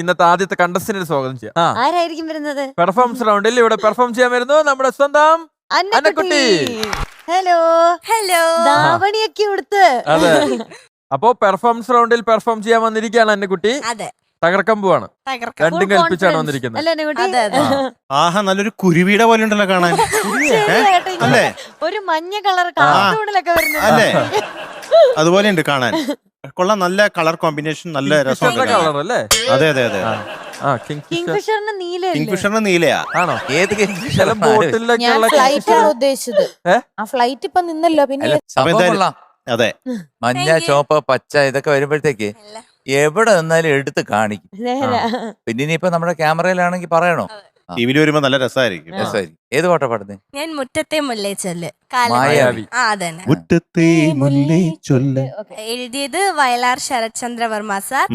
ഇന്നത്തെ ആദ്യത്തെ കണ്ടസ്റ്റന്റിന് സ്വാഗതം ചെയ്യാം. ആരായിരിക്കും വരുന്നത്? പെർഫോമൻസ് റൗണ്ടിൽ ഇവിടെ പെർഫോം ചെയ്യാൻ വരുന്നു നമ്മുടെ സ്വന്തം അന്നക്കുട്ടി. Hello hello. ധാവണിയൊക്കെ കൊടുത്ത്. അതെ. അപ്പോ പെർഫോമൻസ് റൗണ്ടിൽ പെർഫോം ചെയ്യാൻ വന്നിരിക്കുകയാണ് അന്നക്കുട്ടി. അതെ, തകർക്കാൻ പോവാണ്. രണ്ടും കൽപ്പിച്ചാണ് വന്നിരിക്കുന്നത്. ആഹാ, നല്ലൊരു കുരുവിയുടെ പോലെ ഉണ്ടല്ലോ കാണാൻ. അല്ലേ? ഒരു മഞ്ഞ കളർ കാർട്ടൂണിലൊക്കെ വരുന്നത് അല്ലേ? അതുപോലെ ഉണ്ട് കാണാൻ. കൊള്ളാം, നല്ല കളർ കോമ്പിനേഷൻ, നല്ല രസമുണ്ട്. കളർ അല്ലേ? അതെ അതെ അതെ. കിങ്ഫിഷറിന് നീല. കിങ്ഫിഷറിന് നീലയാ? ആണോ? ഏത് ചില ബോട്ടിലൊക്കെയുള്ള ഫ്ലൈറ്റാണ് ഉദ്ദേശിച്ചത്. ആ ഫ്ലൈറ്റ് ഇപ്പൊ നിന്നല്ലോ. പിന്നെ അതെ, മഞ്ഞ ചോപ്പ് പച്ച ഇതൊക്കെ വരുമ്പോഴത്തേക്ക് എവിടെ നിന്നാലും എടുത്ത് കാണിക്കും. പിന്നെ ഇനിയിപ്പോ നമ്മുടെ ക്യാമറയിലാണെങ്കിൽ പറയണോ? ടിവിയിൽ വരുമ്പോ നല്ല രസമായിരിക്കും. ഏത് പാട്ടാ പാടുന്നത്? ഞാൻ മുറ്റത്തെ മുല്ലേ ചൊല്ല്. മായാവി. മുറ്റത്തെ മുല്ലേ ചൊല്ല്. എഴുതിയത് Vayalar Sarathchandravarma sir,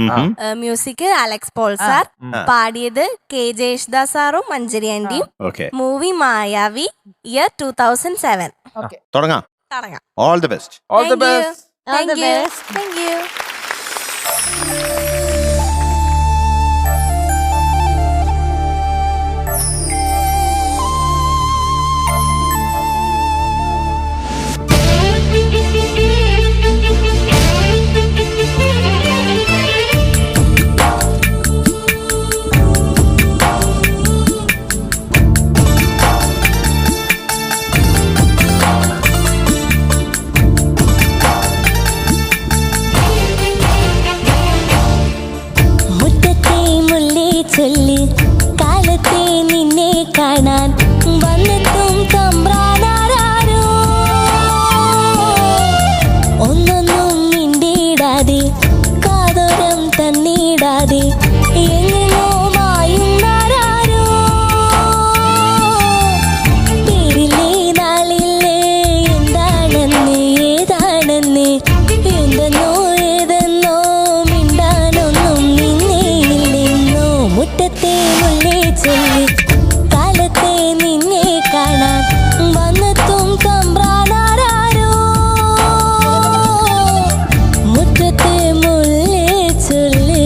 music Alex Paul sir, പാടിയത് കെ ജയേഷ്ദാസ് സാറും മഞ്ജരി ആന്റിയും. Movie Mayavi, year 2007. തുടങ്ങാം. All the best. All the best. Thank you. കാലത്തെ നിന്നെ കാണാൻ വന്നെത്തും തമ്പ്രാനാരോ, ഒന്നൊന്നും മിണ്ടിടാതെ കാതോരം തന്നിടാതെ എങ്ങനോ മായുന്നാരോ, പേരില്ലേ നാളില്ലേ എന്താണെന്ന് ഏതാണെന്ന് എന്തെന്നോ ഏതെന്നോ മിണ്ടാനൊന്നും നിന്നേ ഇല്ലെന്നോ. മുറ്റത്തെ മുല്ലേ ചൊല്ലി കാലത്തെ നിന്നെ കാണാൻ വന്നെത്തും തമ്പ്രാനാരോ, മുറ്റത്തെ മുല്ലേ ചൊല്ലി.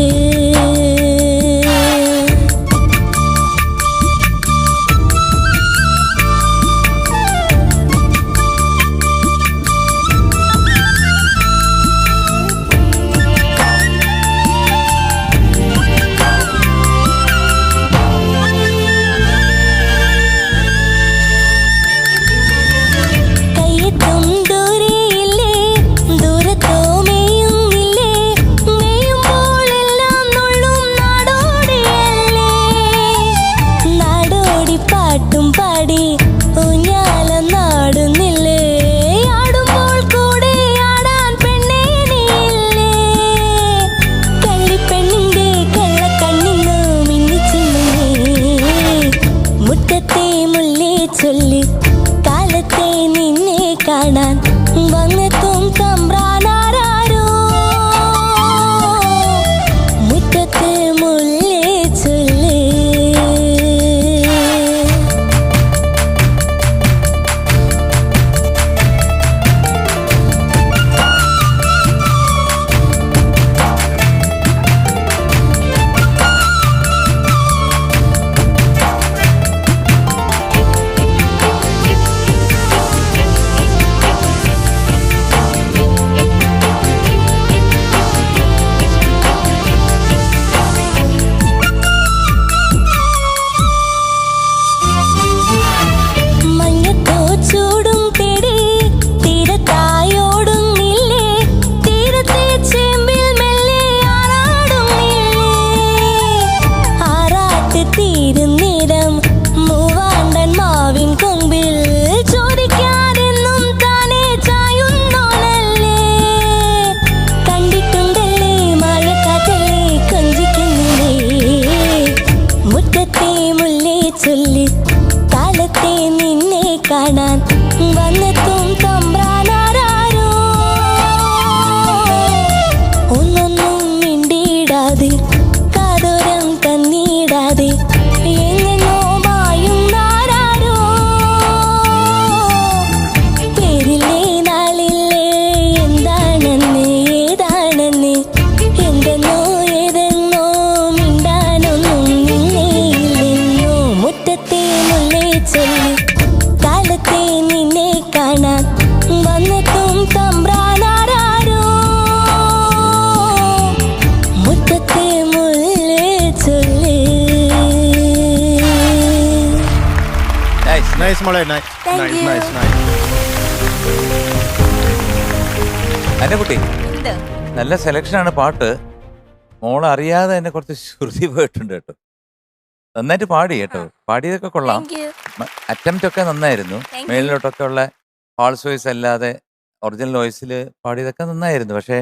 ചൊല്ലി കാലത്തെ നിന്നെ കാണാൻ വന്നെത്തും തമ്പ്രാനാരോ, മുറ്റത്തെ മുല്ലേ ചൊല്ലി. ചൊല്ലി കാലത്തെ നിന്നെ കാണാൻ വന്നെത്തും തമ്പ്രാനാരോ, ഒന്നൊന്നും മിണ്ടിടാതെ കാതോരം തന്നിടാതെ എങ്ങനോ മായുന്നാരോ, പേരില്ലേ നാളില്ലേ എന്താണെന്ന് ഏതാണെന്ന് എന്തെന്നോ ഏതെന്നോ മിണ്ടാ നൈസ് മോളെ, nice Thank nice you. Nice nice. എന്റെ കുട്ടി എന്ത്? നല്ല സെലക്ഷനാണ് പാട്ട്. മോൾ അറിയാതെ തന്നെ കുറച്ച് ശ്രുതി പോയിട്ടുണ്ട് കേട്ടോ. നന്നായിട്ട് പാടി കേട്ടോ. പാടിയതൊക്കെ കൊള്ളാം. Thank you. അറ്റംപ്റ്റ് ഒക്കെ നന്നായിരുന്നു. Thank you. മേളിലോട്ടൊക്കെ ഉള്ള ഫാൾസ് വോയിസ് അല്ലാതെ ഒറിജിനൽ വോയിസിൽ പാടിയതൊക്കെ നന്നായിരുന്നു. പക്ഷേ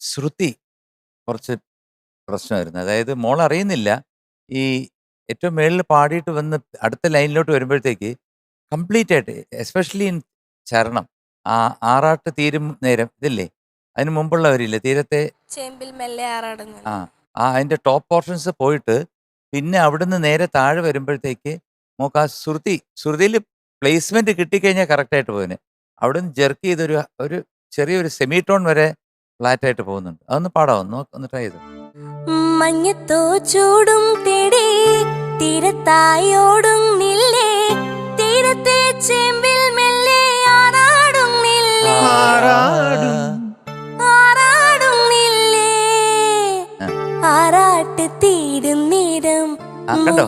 ശ്രുതി കുറച്ച് പ്രശ്നമായിരുന്നു. അതായത് മോൾ അറിയുന്നില്ല, ഈ ഏറ്റവും മേളിൽ പാടിയിട്ട് വന്ന് അടുത്ത ലൈനിലോട്ട് വരുമ്പോഴത്തേക്ക് കംപ്ലീറ്റ് ആയിട്ട്, എസ്പെഷ്യലി ഇൻ ചരണം, ആ ആറാട്ട് തീരും നേരം ഇതില്ലേ, അതിന് മുമ്പുള്ള വരില്ലേ തീരത്തെ, ചേമ്പിൽ മെല്ലെ ആറാടുന്നു. അതിന്റെ ടോപ്പ് പോർഷൻസ് പോയിട്ട് പിന്നെ അവിടുന്ന് നേരെ താഴെ വരുമ്പോഴത്തേക്ക് നമുക്ക് ആ ശ്രുതിയിൽ പ്ലേസ്മെന്റ് കിട്ടിക്കഴിഞ്ഞാൽ കറക്റ്റായിട്ട് പോയിന്. അവിടുന്ന് ജെർക്ക് ചെയ്തൊരു ഒരു ചെറിയൊരു സെമി ടോൺ വരെ ഫ്ലാറ്റ് ആയിട്ട് പോകുന്നുണ്ട്. അതൊന്ന് പാടാമോ? ഒന്ന് ട്രൈ ചെയ്തു. മഞ്ഞത്തോ ചൂടും തേടി തീരത്തായോടുന്നില്ലേ, തീരത്തെ ചേമ്പിൽ മെല്ലെ ആറാടുന്നില്ലേ, ആറാടുന്നില്ലേ, ആറാട്ട് തീരും നേരം, കണ്ടോ,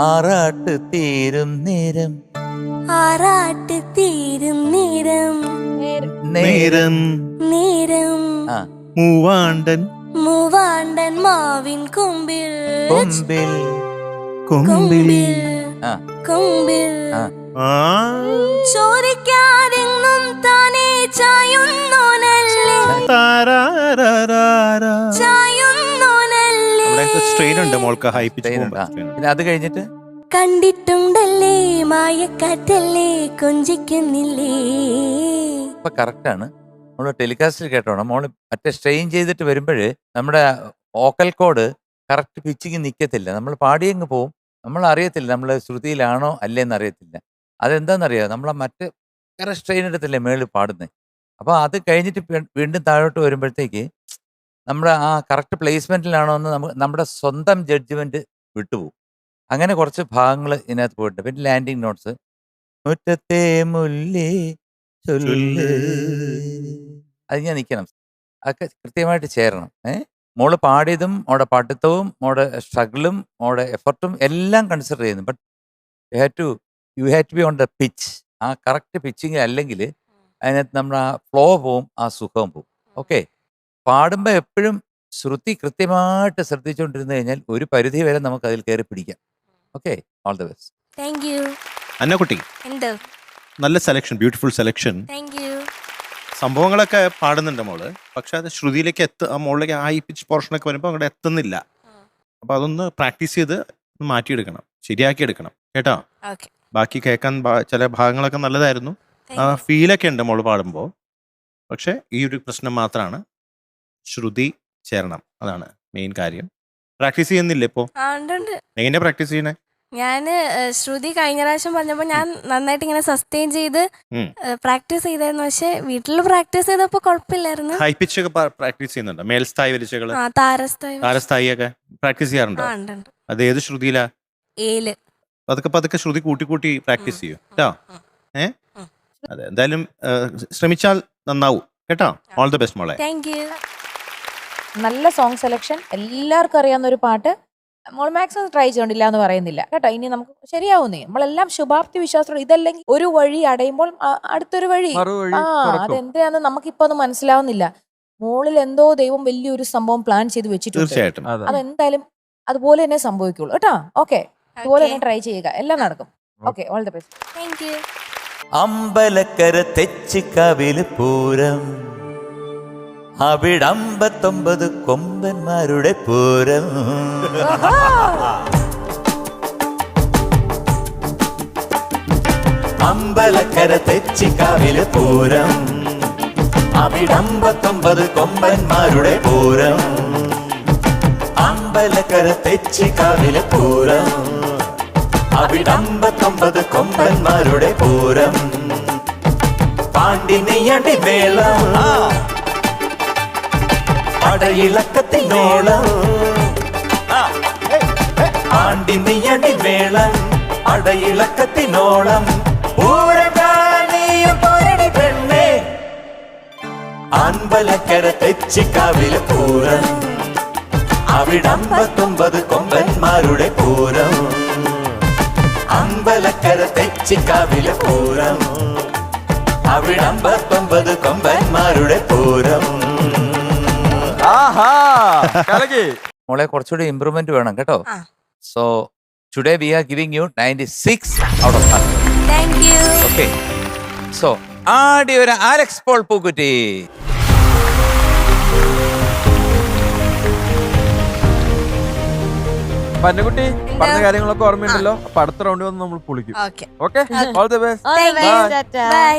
ആറാട്ട് തീരും നേരം, ആറാട്ട് തീരും നേരം, നേരം നേരം മൂവാണ്ടൻ മൂവാണ്ടൻ മാവിൻ കൊമ്പിൽ, കൊമ്പിൽ കൊമ്പിൽ ആ. കൊമ്പിൽ ആ. ചോദിക്കാതെങ്ങും താനേ ചായുന്നോനല്ലേ, ചായുന്നോനല്ലേ, സ്ട്രെയിൻ ഉണ്ട് മോൾക്ക്, ഹൈ പിച്ച്. പിന്നെ അത് കഴിഞ്ഞിട്ട് കണ്ടിട്ടുണ്ടല്ലേ മായക്കാറ്റല്ലേ കൊഞ്ചിക്കുന്നില്ലേ. ഇപ്പൊ കറക്റ്റാണ്. മോള് ടെലികാസ്റ്റിൽ കേട്ടോണം. മോള് മറ്റേ സ്ട്രെയിൻ ചെയ്തിട്ട് വരുമ്പോൾ നമ്മുടെ വോക്കൽ കോഡ് കറക്റ്റ് പിച്ചിങ് നിൽക്കത്തില്ല. നമ്മൾ പാടിയങ്ങ് പോവും. നമ്മൾ അറിയത്തില്ല നമ്മൾ ശ്രുതിയിലാണോ അല്ലേന്ന് അറിയത്തില്ല. അതെന്താണെന്നറിയാം, നമ്മളെ മറ്റ് വേറെ സ്ട്രെയിൻ എടുത്തല്ലേ മേളിൽ പാടുന്നത്. അപ്പോൾ അത് കഴിഞ്ഞിട്ട് വീണ്ടും താഴോട്ട് വരുമ്പോഴത്തേക്ക് നമ്മുടെ ആ കറക്റ്റ് പ്ലേസ്മെൻറ്റിലാണോ എന്ന് നമ്മുടെ സ്വന്തം ജഡ്ജ്മെൻറ്റ് വിട്ടുപോകും. അങ്ങനെ കുറച്ച് ഭാഗങ്ങൾ ഇതിനകത്ത് പോയിട്ടുണ്ട്. പിന്നെ ലാൻഡിങ് നോട്ട്സ്, മുറ്റത്തെ മുല്ലേ ചൊല്ല്, അത് ഞാൻ നിൽക്കണം, അതൊക്കെ കൃത്യമായിട്ട് ചേരണം. മോള് പാടിയതും മോളുടെ പഠിത്തവും മോളുടെ സ്ട്രഗിളും മോളുടെ എഫർട്ടും എല്ലാം കൺസിഡർ ചെയ്യുന്നു. But you have to be on the pitch. ആ കറക്റ്റ് പിച്ചിങ് അല്ലെങ്കിൽ അതിനകത്ത് നമ്മുടെ ആ ഫ്ലോ പോവും, ആ സുഖവും പോവും. ഓക്കെ, പാടുമ്പോൾ എപ്പോഴും ശ്രുതി കൃത്യമായിട്ട് ശ്രദ്ധിച്ചുകൊണ്ടിരുന്നു കഴിഞ്ഞാൽ ഒരു പരിധി വരെ നമുക്ക് അതിൽ കയറി പിടിക്കാം. Okay, all the best. Thank U. Annakutty, എന്ത്? നല്ല selection, beautiful selection. Thank you. സംഭവങ്ങളൊക്കെ പാടുന്നുണ്ട് മോള്, പക്ഷെ അത് ശ്രുതിയിലേക്ക് മോളിലേക്ക് ആ ഈ പിച്ച് പോർഷനൊക്കെ വരുമ്പോൾ അങ്ങോട്ട് എത്തുന്നില്ല. അപ്പൊ അതൊന്ന് പ്രാക്ടീസ് ചെയ്ത് മാറ്റിയെടുക്കണം, ശരിയാക്കി എടുക്കണം കേട്ടോ. ഓക്കെ. ബാക്കി കേൾക്കാൻ ചില ഭാഗങ്ങളൊക്കെ നല്ലതായിരുന്നു, ഫീലൊക്കെ ഉണ്ട് മോള് പാടുമ്പോൾ. പക്ഷെ ഈ ഒരു പ്രശ്നം മാത്രമാണ്, ശ്രുതി ചേരണം, അതാണ് മെയിൻ കാര്യം. പ്രാക്ടീസ് ചെയ്യുന്നില്ലേ ഇപ്പോ? എങ്ങനെയാ പ്രാക്ടീസ് ചെയ്യണേ? ഞാന് ശ്രുതി കഴിഞ്ഞ പ്രാവശ്യം പറഞ്ഞപ്പോ ഞാൻ നന്നായിട്ട് ഇങ്ങനെ സസ്റ്റെയിൻ ചെയ്ത് പ്രാക്ടീസ് ചെയ്തായിരുന്നു. പക്ഷെ വീട്ടിൽ പ്രാക്ടീസ് ചെയ്തപ്പോ കുഴപ്പമില്ലായിരുന്നു. ഹൈ പിച്ച് ഒക്കെ പ്രാക്ടീസ് ചെയ്യുന്നുണ്ടോ? മേൽസ്ഥായി വലിച്ചകള്, താരസ്ഥായി ഒക്കെ പ്രാക്ടീസ് ചെയ്യാറുണ്ടോ? അത് ഏത് ശ്രുതിയിലാ? ഏല്. പതുക്കെ പതുക്കെ ശ്രുതി കൂട്ടി കൂട്ടി പ്രാക്ടീസ് ചെയ്യൂ കേട്ടോ. അതെ, എന്തായാലും ശ്രമിച്ചാൽ നന്നാവും കേട്ടോ. ഓൾ ദി ബെസ്റ്റ് മോളെ. Thank you. നല്ല സോങ് സെലക്ഷൻ, എല്ലാവർക്കും അറിയാവുന്ന ഒരു പാട്ട്. മോൾ മാക്സിമം ട്രൈ ചെയ്യണ്ടില്ല എന്ന് പറയുന്നില്ല കേട്ടോ. ഇനി നമുക്ക് ശരിയാവുന്നേ, നമ്മളെല്ലാം ശുഭാപ്തി വിശ്വാസത്തോടെ, ഇതല്ലെങ്കിൽ ഒരു വഴി അടയുമ്പോൾ അടുത്തൊരു വഴി. അതെന്താന്ന് നമുക്കിപ്പോ അത് മനസ്സിലാവുന്നില്ല. മോളിൽ എന്തോ ദൈവം വലിയൊരു സംഭവം പ്ലാൻ ചെയ്ത് വെച്ചിട്ടുണ്ട്. തീർച്ചയായിട്ടും അതെന്തായാലും അതുപോലെ തന്നെ സംഭവിക്കുള്ളൂ കേട്ടോ. ഓക്കെ, അതുപോലെ തന്നെ ട്രൈ ചെയ്യുക, എല്ലാം നടക്കും. Okay, all the best. Thank you. Ambalakkara തെച്ചിക്കാവില് പൂരം, അവിടെ 59 കൊമ്പന്മാരുടെ പൂരം. അമ്പലക്കര തെച്ചിക്കാവില് പൂരം, അവിടെ 59 കൊമ്പന്മാരുടെ പൂരം. അമ്പലക്കര തെച്ചിക്കാവില് പൂരം, അവിടെ 59 കൊമ്പന്മാരുടെ പൂരം. പാണ്ടി നെയ്യടി മേളം, അടയിളക്കത്തിനോളം, പാണ്ടി നെയ്യടി മേളം, അടയിളക്കത്തിനോളം. പെണ്ണേ, അമ്പലക്കര തെച്ചിക്കാവിലെ പൂരം, അവിടെ 59 കൊമ്പന്മാരുടെ പൂരം. അമ്പലക്കര തെച്ചിക്കാവിലെ പൂരം, അവിടം 19 കൊമ്പന്മാരുടെ പൂരം. ആഹാ കലക്കി. മോളെ കുറച്ചുകൂടി ഇമ്പ്രൂവ്മെന്റ് വേണം കേട്ടോ. ആ. So today we are giving you 96 out of 100. Thank you. Okay, so ആദ്യ ഒരു അലക്സ് പോൾ പൂക്കുറ്റി. പന്നുകുട്ടി പറഞ്ഞ കാര്യങ്ങളൊക്കെ ഓർമ്മയുണ്ടല്ലോ. അപ്പൊ അടുത്ത റൗണ്ടിൽ വന്ന് നമ്മൾ പൊളിക്കും. Okay okay, all the best. All the best, Tata. By.